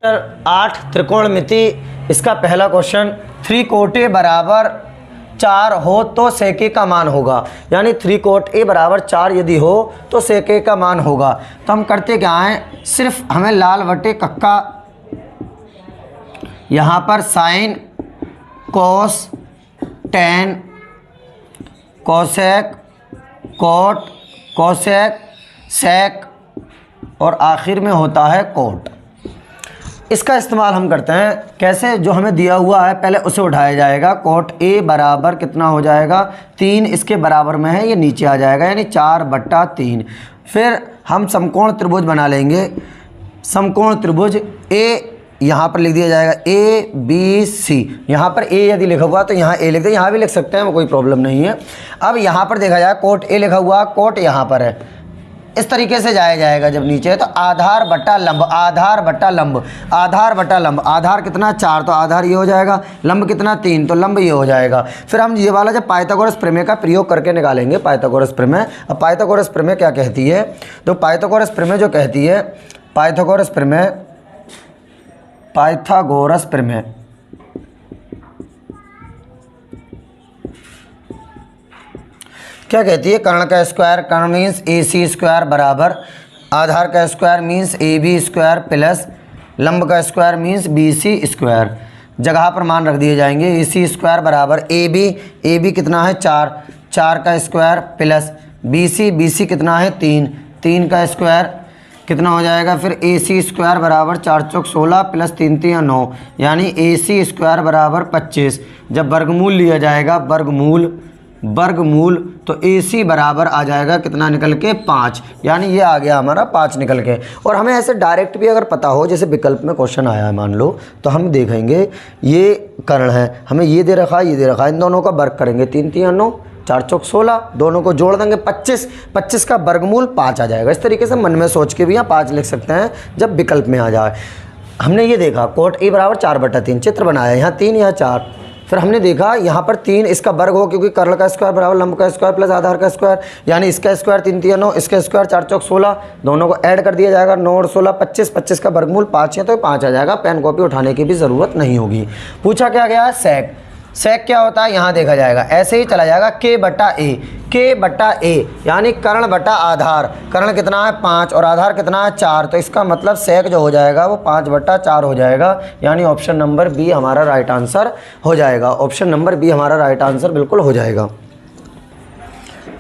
8 त्रिकोणमिति। इसका पहला question 3 cot A बराबर 4 हो तो सेक ए का मान होगा, यानी 3 कोट ए बराबर 4 यदि हो तो सेक ए का मान होगा। तो हम करते क्या हैं, सिर्फ हमें लाल बटे कक्का यहाँ पर sine cos tan cosec cot cosec sec और आखिर में होता है कोट। इसका इस्तेमाल हम करते हैं कैसे, जो हमें दिया हुआ है पहले उसे उठाया जाएगा। कोट ए बराबर कितना हो जाएगा, 3 इसके बराबर में है, ये नीचे आ जाएगा यानी 4/3। फिर हम समकोण त्रिभुज बना लेंगे। समकोण त्रिभुज ए यहाँ पर लिख दिया जाएगा ए बी सी। यहाँ पर ए यदि लिखा हुआ तो यहाँ ए लिख दें, यहाँ भी लिख सकते हैं, कोई प्रॉब्लम नहीं है। अब यहाँ पर देखा जाए कोट ए लिखा हुआ, कोट यहाँ पर है, इस तरीके से जाया जाएगा। जब नीचे है तो आधार बटा लंब, आधार बटा लंब, आधार बटा लंब। आधार कितना 4 तो आधार ये हो जाएगा, लंब कितना 3 तो लंब ये हो जाएगा। फिर हम ये वाला जब पाइथागोरस प्रमेय का प्रयोग करके निकालेंगे पाइथागोरस प्रमेय। अब पाइथागोरस प्रमेय क्या कहती है, तो पाइथागोरस प्रमेय जो कहती है, पाइथागोरस प्रमेय, पाइथागोरस प्रमेय क्या कहती है, कर्ण का स्क्वायर, कर्ण मीन्स ए सी स्क्वायर बराबर आधार का square means A B square plus लंब का square means B C square. जगह पर मान रख दिए जाएंगे। ए सी स्क्वायर बराबर ए बी कितना है 4, 4 का स्क्वायर प्लस बी सी कितना है 3, 3 का स्क्वायर कितना हो जाएगा। फिर ए सी स्क्वायर बराबर 4 चौक 16 प्लस 3 3 9, यानी ए सी स्क्वायर बराबर 25। जब वर्गमूल लिया जाएगा, वर्गमूल तो ए सी बराबर आ जाएगा कितना निकल के 5, यानी ये आ गया हमारा 5 निकल के। और हमें ऐसे डायरेक्ट भी अगर पता हो, जैसे विकल्प में क्वेश्चन आया है मान लो, तो हम देखेंगे ये कर्ण है, हमें ये दे रखा है, ये दे रखा है, इन दोनों का वर्ग करेंगे 3 3 9, 4 चौक 16, दोनों को जोड़ देंगे 25, 25 का वर्गमूल 5 आ जाएगा। इस तरीके से मन में सोच के भी यहाँ 5 लिख सकते हैं जब विकल्प में आ जाए। हमने ये देखा कोट ए बराबर 4/3 चित्र बनाया, यहाँ 3 यहाँ 4। फिर हमने देखा यहाँ पर 3 इसका वर्ग हो, क्योंकि कर्ण का स्क्वायर बराबर लंब का स्क्वायर प्लस आधार का स्क्वायर, यानी इसका स्क्वायर 3 3 9, इसका स्क्वायर 4 चौक 16, दोनों को ऐड कर दिया जाएगा 9 और 16 25, 25 का वर्गमूल 5 है तो 5 आ जाएगा। पेन कॉपी उठाने की भी ज़रूरत नहीं होगी। पूछा क्या गया है सेक, सेक क्या होता है यहाँ देखा जाएगा, ऐसे ही चला जाएगा k बटा ए, यानी कर्ण बटा आधार। कर्ण कितना है 5 और आधार कितना है 4, तो इसका मतलब सेक जो हो जाएगा वो 5/4 हो जाएगा, यानी ऑप्शन नंबर बी हमारा राइट आंसर हो जाएगा। ऑप्शन नंबर बी हमारा राइट आंसर बिल्कुल हो जाएगा।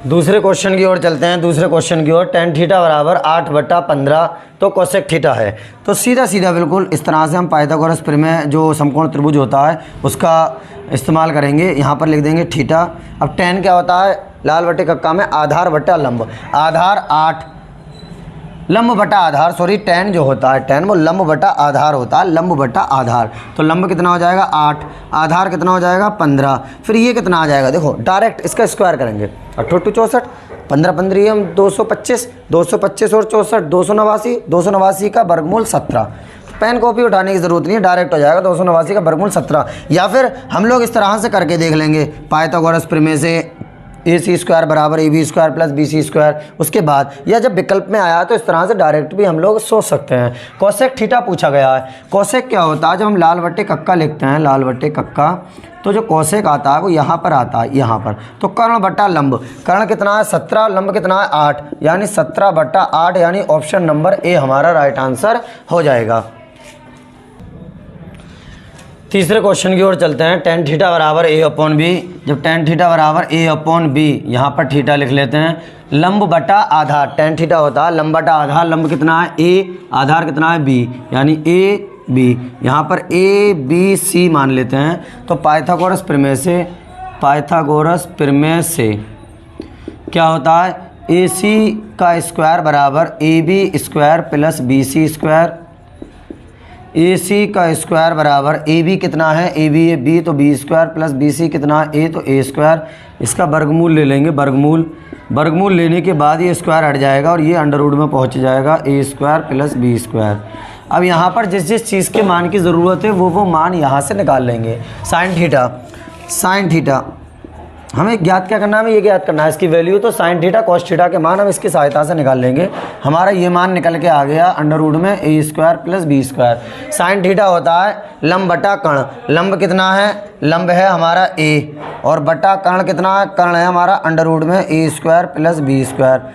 दूसरे क्वेश्चन की ओर चलते हैं। दूसरे क्वेश्चन की ओर tan थीटा बराबर 8/15 तो कोसेक थीटा है। तो सीधा सीधा बिल्कुल इस तरह से हम पाइथागोरस प्रमेय जो समकोण त्रिभुज होता है उसका इस्तेमाल करेंगे। यहाँ पर लिख देंगे थीटा। अब tan क्या होता है, लाल बटे कक्का में आधार बटा लंब, आधार 8 लंब बटा आधार, सॉरी tan जो होता है tan वो लंब बटा आधार होता है, लंब बटा आधार। तो लंब कितना हो जाएगा 8, आधार कितना हो जाएगा 15। फिर ये कितना आ जाएगा, देखो डायरेक्ट इसका स्क्वायर करेंगे, 8 2 64, 15 15 हम 225, 225 और 64 289, 289 का वर्गमूल 17। पेन कॉपी उठाने की ज़रूरत नहीं है, डायरेक्ट हो जाएगा 289 का वर्गमूल 17। या फिर हम लोग इस तरह से करके देख लेंगे पाइथागोरस प्रमेय से, ए सी स्क्वायर बराबर A B square plus B C square. उसके बाद या जब विकल्प में आया तो इस तरह से डायरेक्ट भी हम लोग सोच सकते हैं। कोसेक थीटा पूछा गया है। कोसेक क्या होता है, जब हम लाल बटे कक्का लिखते हैं, लाल बटे कक्का, तो जो कोसेक आता है वो यहाँ पर आता है, यहाँ पर। तो कर्ण बटा लंब, कर्ण कितना है 17, लंब कितना है 8, यानी 17/8, यानी ऑप्शन नंबर ए हमारा राइट आंसर हो जाएगा। तीसरे क्वेश्चन की ओर चलते हैं। tan थीटा बराबर a/b। जब tan थीटा बराबर a/b, यहाँ पर थीटा लिख लेते हैं, लंब बटा आधार, tan थीटा होता है लंब बटा आधार, लंब कितना है a, आधार कितना है b, यानी a b, यहाँ पर a b c मान लेते हैं। तो पाइथागोरस प्रमेय से क्या होता है, ए सी का स्क्वायर बराबर A B square plus B C square, A C का स्क्वायर बराबर ए बी कितना है, ए बी ए बी तो B square plus B C कितना है ए तो ए स्क्वायर। इसका वर्गमूल ले लेंगे, वर्गमूल लेने के बाद ये स्क्वायर हट जाएगा और ये अंडर रूट में पहुंच जाएगा ए स्क्वायर प्लस बी स्क्वायर। अब यहाँ पर जिस जिस चीज़ के मान की ज़रूरत है वो मान यहाँ से निकाल लेंगे। साइन थीटा हमें ज्ञात क्या करना है, हमें ये ज्ञात करना है इसकी वैल्यू। तो साइन थीटा कॉस थीटा के मान हम इसकी सहायता से निकाल लेंगे। हमारा ये मान निकल के आ गया अंडर रूट में A square plus B square. Sine theta होता है लंब बटा कर्ण। लंब कितना है, लंब है हमारा ए, और बटा कर्ण कितना है, कर्ण है हमारा अंडर रूट में A square plus B square.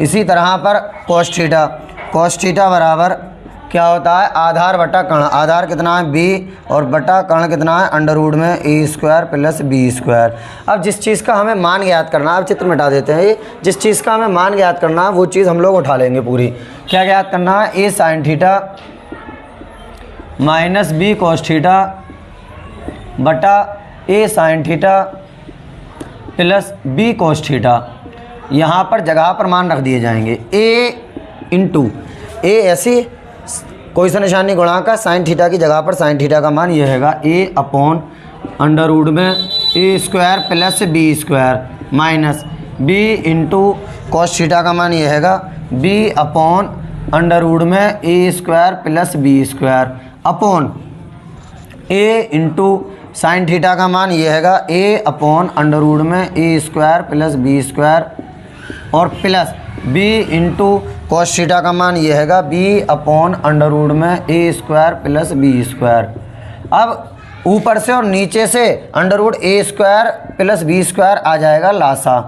इसी तरह पर कॉस थीटा, कॉस थीटा बराबर क्या होता है, आधार बटा कर्ण। आधार कितना है बी, और बटा कर्ण कितना है अंडर रूट में A square plus B square. अब जिस चीज़ का हमें मान ज्ञात करना है, अब चित्र मिटा देते हैं ये, जिस चीज़ का हमें मान ज्ञात करना है वो चीज़ हम लोग उठा लेंगे पूरी। क्या ज्ञात करना है, A sine theta minus B cos theta बटा A sine theta plus B cos theta. यहाँ पर जगह पर मान रख दिए जाएंगे। ए इंटू ए ऐसी कोई सा निशानी गुणा का, साइन थीटा की जगह पर साइन थीटा का मान ये हैगा ए अपॉन अंडर रूट में A square plus B square minus B into cos theta का मान ये हैगा बी अपॉन अंडर रूट में A square plus B square upon A into sine theta का मान ये हैगा ए अपॉन अंडर रूट में A square plus B square, और plus B into cos theta का मान ये हैगा बी अपॉन अंडर रूट में A square plus B square. अब ऊपर से और नीचे से अंडर रूट ए स्क्वायर प्लस बी स्क्वायर आ जाएगा लासा,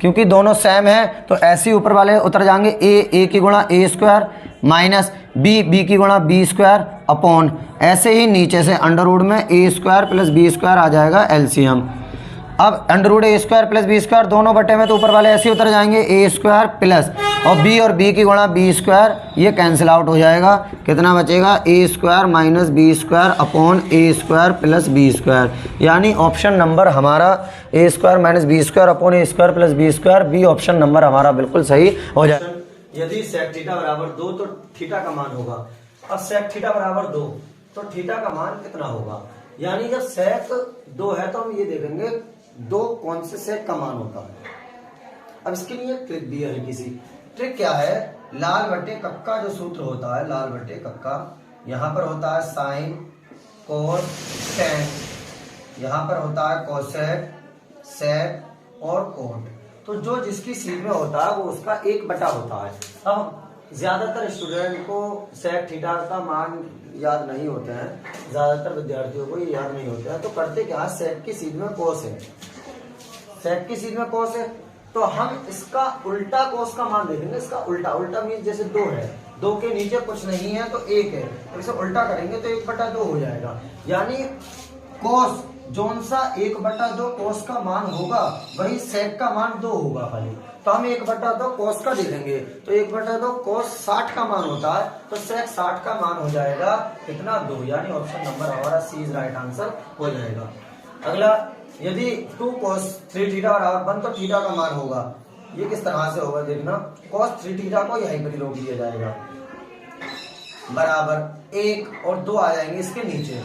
क्योंकि दोनों सेम है तो ऐसे ही ऊपर वाले उतर जाएंगे। ए की गुणा ए स्क्वायर माइनस बी की गुणा बी स्क्वायर अपॉन ऐसे ही नीचे से अंडर रूट में A square plus B square आ जाएगा एलसीएम। अब अंडर रूट ए स्क्वायर प्लस बी स्क्वायर दोनों बटे में तो ऊपर वाले ऐसे ही उतर जाएंगे, ए स्क्वायर प्लस और बी की गुणा बी स्क्वायर ये कैंसिल आउट हो जाएगा। कितना बचेगा, A square minus B square upon A square plus B square. यानी ऑप्शन नंबर हमारा A square minus B square upon A square plus B square, B option number हमारा बिल्कुल सही हो जाएगा। यदि सेक थीटा बराबर 2 तो थीटा का मान होगा। अब सेक थीटा बराबर 2 तो थीटा का मान कितना होगा, यानी जब सेक 2 है तो हम ये देखेंगे 2 कौन से सेक का मान होता है। अब इसके लिए ट्रिक दी है हल्की सी। ट्रिक क्या है, लाल बटे कक्का जो सूत्र होता है, लाल बटे कक्का, यहाँ पर होता है साइन कोस टेन, यहाँ पर होता है कोसेक सेक और कोट। तो जो जिसकी सीट में होता है वो उसका 1 बटा होता है। अब ज्यादातर स्टूडेंट को सेक थीटा का मान याद नहीं होते हैं, ज्यादातर विद्यार्थियों को ये याद नहीं होता है, तो करते क्या, सेक की सीट में कोस है, सेक की सीट में कोस है तो हम इसका उल्टा कोस का मान देखेंगे। इसका उल्टा, उल्टा मीन जैसे 2 है, 2 के नीचे कुछ नहीं है तो 1 है, तो इसे उल्टा करेंगे तो 1/2 हो जाएगा। यानी कोस जोन सा 1/2 कोस का मान होगा वही सेक का मान 2 होगा खाली। तो हम 1/2 कोस का देखेंगे तो 1/2 कोस 60 का मान होता है, तो सेक 60 का मान हो जाएगा कितना, 2। यानी ऑप्शन नंबर हमारा सी इज राइट आंसर हो जाएगा। अगला, यदि 2 cos 3 थीटा बराबर 1 तो थीटा का मान होगा, ये किस तरह से होगा देखना, cos 3 थीटा को यहीं पर रोक दिया जाएगा बराबर 1 और 2 आ जाएंगे इसके नीचे।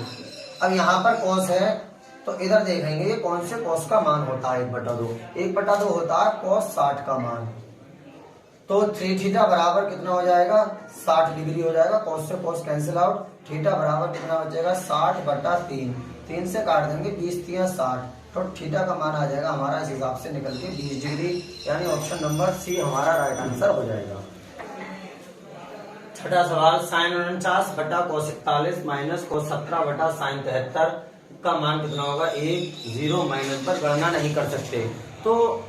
अब यहाँ पर cos है तो इधर देखेंगे ये कौन से cos का मान होता है, 1/2। 1/2 होता है cos 60 का मान, तो 3 थीटा बराबर कितना हो जाएगा, 60 डिग्री हो जाएगा। cos से cos कैंसिल आउट, थीटा बराबर कितना बचेगा, 60/3, 3 से काट देंगे, 20 3 60, तो थीटा का मान आ जाएगा हमारा इस हिसाब से निकल के 20 डिग्री। यानी ऑप्शन नंबर सी हमारा राइट आंसर हो जाएगा। छठा सवाल, साइन 49 बटा cos 41 माइनस cos 17 बटा साइन 73 का मान कितना होगा। 1 0 माइनस पर गणना नहीं कर सकते, तो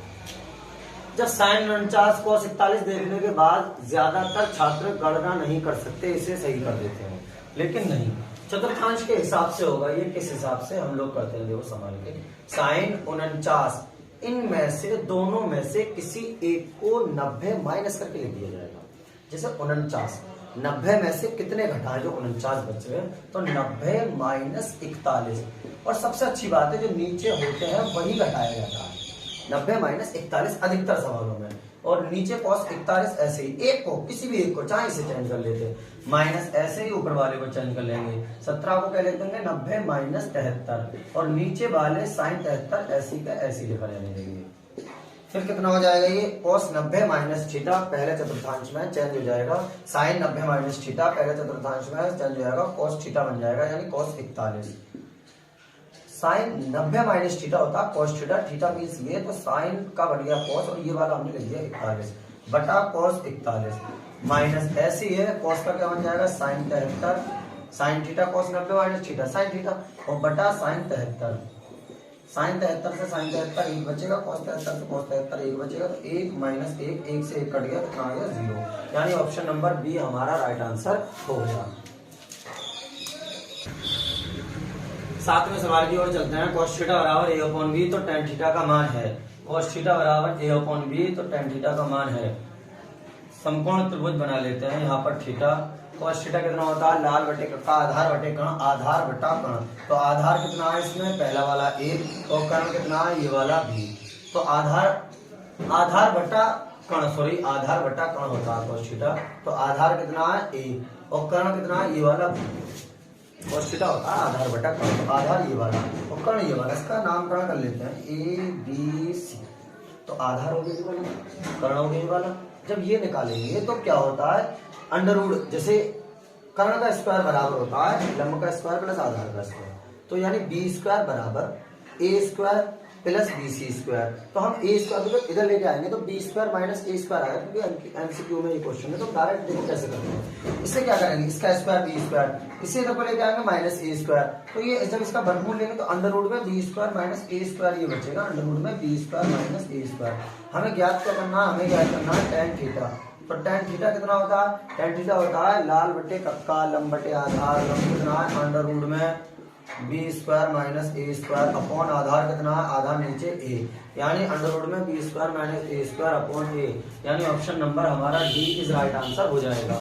जब साइन 49 cos 41 देखने के बाद ज्यादातर छात्र गणना नहीं कर सकते, इसे सही कर देते हैं, लेकिन नहीं, चतुर्थांश के हिसाब से होगा। ये किस हिसाब से हम लोग करते हैं, देखो संभाल के। साइन 49 इनमें से दोनों में से किसी एक को 90 माइनस करके लिख दिया जाएगा। जैसे 49 90 में से कितने घटाए, जो 49 बच रहे हैं, तो 90 माइनस 41। और सबसे अच्छी बात है जो नीचे होते हैं वही घटाया जाता है, 90 माइनस 41 अधिकतर सवालों में। और नीचे cos 41 ऐसे ही, एक को किसी भी एक को चाहे इसे चेंज कर लेते, माइनस ऐसे ही ऊपर वाले को चेंज कर लेंगे। 17 को क्या लिख देंगे, 90 माइनस 73, और नीचे वाले साइन 73 ऐसी का ऐसी लिखा रहने देंगे। फिर कितना हो जाएगा ये, cos 90 माइनस थीटा पहले चतुर्थांश में चेंज हो जाएगा, साइन 90 माइनस थीटा पहले चतुर्थांश में चेंज हो जाएगा, cos थीटा बन जाएगा, यानी cos 41। साइन 90 माइनस थीटा होता है cos थीटा, थीटा मीन्स ये, तो साइन का बन गया cos और ये वाला हमने लिख दिया 41 बटा cos 41 माइनस ऐसे ही है cos का क्या बन जाएगा sine 73, sine theta cos 90 minus theta sine theta और बटा साइन 73, साइन 73 से साइन 73 1 बचेगा, cos 73 से cos 73 1 बचेगा, तो 1 माइनस 1 1 से 1 कट गया तो आ गया 0, यानी ऑप्शन नंबर बी हमारा राइट आंसर हो गया। सातवें सवाल की ओर चलते हैं। cos थीटा बराबर a अपॉन b, तो tan थीटा का मान है। cos थीटा बराबर a अपॉन b, तो tan थीटा का मान है। समकोण त्रिभुज बना लेते हैं। यहाँ पर थीटा cos थीटा कितना होता है लाल बटे का आधार बटे कण, आधार बटा कण, तो आधार कितना है इसमें पहला वाला 1 और कण कितना है ये वाला b, तो आधार बटा कण सॉरी आधार बटा कण होता है cos थीटा, तो आधार कितना है a और कण कितना है ये वाला b। cos थीटा होता है आधार बटा कण, तो आधार ये वाला और कण ये वाला, इसका नामकरण कर लेते हैं a b c, तो आधार हो गया ये वाला, कर्ण हो गया ये वाला। जब ये निकालेंगे तो क्या होता है अंडर रूट, जैसे कर्ण का स्क्वायर बराबर होता है लंब का स्क्वायर प्लस आधार का स्क्वायर, तो यानी बी स्क्वायर बराबर A square plus B C square, तो हम ए स्क्वायर को इधर लेके आएंगे तो B square minus A square आएगा, क्योंकि एमसीक्यू में ये क्वेश्चन है, तो डायरेक्ट देखो कैसे करते हैं। इससे क्या करेंगे इसका स्क्वायर बी स्क्वायर, इसे इधर को लेके आएंगे माइनस ए स्क्वायर, तो ये जब इसका वर्गमूल लेंगे तो अंडर रूट में B square minus A square ये बचेगा, अंडर रूट में B square minus A square. हमें ज्ञात क्या करना है, हमें ज्ञात करना है tan थीटा, तो tan थीटा कितना होता है, tan थीटा होता है लाल बटे कक्का लंब बटे आधार, लंब कितना है अंडर रूट में B square minus A square upon आधार कितना है आधार नीचे ए, यानी अंडर रूट में B square minus A square upon ए, यानी ऑप्शन नंबर हमारा डी इज राइट आंसर हो जाएगा।